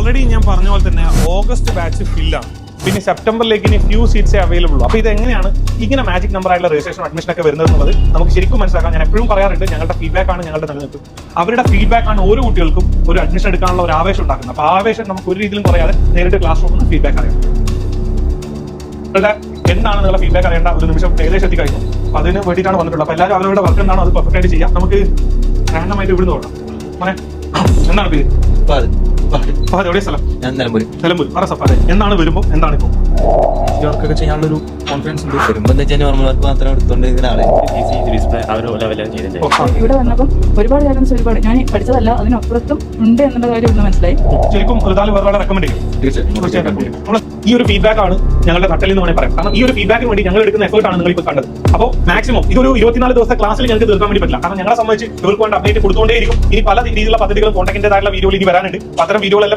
Already ഞാൻ പറഞ്ഞ പോലെ തന്നെ ഓഗസ്റ്റ് ബാച്ച് ഫില്ലാണ്. പിന്നെ സെപ്റ്റംബറിലേക്ക് ഇനി ഫ്യൂ സീറ്റ്സേ അവൈലബിൾ ഉള്ളൂ. അപ്പോൾ ഇത് എങ്ങനെയാണ് ഇങ്ങനെ മാജിക് നമ്പർ ആയിട്ടുള്ള രജിസ്ട്രേഷൻ അഡ്മിഷൻ ഒക്കെ വരുന്നത് എന്നുള്ളത് നമുക്ക് ശരിക്കും മനസ്സിലാക്കാം. ഞാൻ എപ്പോഴും പറയാറുണ്ട്, ഞങ്ങളുടെ ഫീഡ്ബാക്ക് ആണ് ഞങ്ങളുടെ നിലനിൽപ്പ്. അവരുടെ ഫീഡ്ബാക്ക് ആണ് ഓരോ കുട്ടികൾക്കും ഒരു അഡ്മിഷൻ എടുക്കാനുള്ള ഒരു ആവേശം ഉണ്ടാക്കുന്നത്. അപ്പോൾ ആവേശം നമുക്ക് ഒരു രീതിയിലും പറയാതെ നേരിട്ട് ക്ലാസ് റൂമിൽ നിന്ന് ഫീഡ്ബാക്ക് അറിയാം. നിങ്ങളുടെ എന്താണ് നിങ്ങളുടെ ഫീഡ്ബാക്ക് അറിയേണ്ട ഒരു നിമിഷം ഏകദേശം എത്തിക്കഴിഞ്ഞു. അപ്പോൾ അതിന് വേണ്ടിയിട്ടാണ് വന്നിട്ടുള്ളത്. അപ്പോൾ എല്ലാവരും അവരുടെ വർക്ക് എന്താണോ അത് പെർഫെക്റ്റ് ആയിട്ട് ചെയ്യാം. നമുക്ക് റാൻഡമായിട്ട് ഇവിടുന്ന് തുടങ്ങാം. മോനെ എന്താണ് പേര്? ഫഹദ്. എവിടെ സ്ഥലം? നിലമ്പൂർ. പറ സഫാദ്, എന്താണ് വരുമ്പോൾ എന്താണ് ഇപ്പോൾ വർക്കൊക്കെ ചെയ്യാനുള്ളൊരു കോൺഫിഡൻസ് ഉണ്ട്. വരുമ്പോൾ എന്താ വെച്ചാൽ നോർമൽ വർക്ക് മാത്രം എടുത്തോണ്ട് നാളെ ഇവിടെ വന്നപ്പോൾ ഒരുപാട് കാര്യങ്ങൾ ഒരുപാട് ഞാൻ പഠിച്ചതല്ല അതിനപ്പുറത്തും ഉണ്ട് എന്നുള്ള കാര്യം ഒന്ന് മനസ്സിലായി. ശരിക്കും ഒരുപാട് റെക്കമെൻഡ് ചെയ്യും. തീർച്ചയായിട്ടും ഈ ഒരു ഫീഡ്ബാക്ക് ആണ് ഞങ്ങളുടെ നട്ടലിൽ എന്ന് വേണമെങ്കിൽ പറയാം. കാരണം ഈ ഒരു ഫീഡ്ബാക്കിന് വേണ്ടി ഞങ്ങൾ എടുക്കുന്ന എഫേർട്ട് ആണ് നിങ്ങൾ ഇപ്പോൾ കണ്ടത്. അപ്പോൾ മാക്സിമം ഇതൊരു 24 ദിവസത്തെ ക്ലാസ്സിൽ ഞങ്ങൾക്ക് തീർക്കാൻ വേണ്ടി പറ്റില്ല. കാരണം ഞങ്ങളെ സംബന്ധിച്ച് ഇവർക്ക് വേണ്ട അപ്ഡേറ്റ് കൊടുത്തുകൊണ്ടേയിരിക്കും. ഇനി പല രീതിയിലുള്ള പദ്ധതികളും കോൺടാക്റ്റിന്റേതായിട്ടുള്ള വീഡിയോയിൽ ഇനി വരാനുണ്ട്. അത്തരം വീഡിയോകളെല്ലാം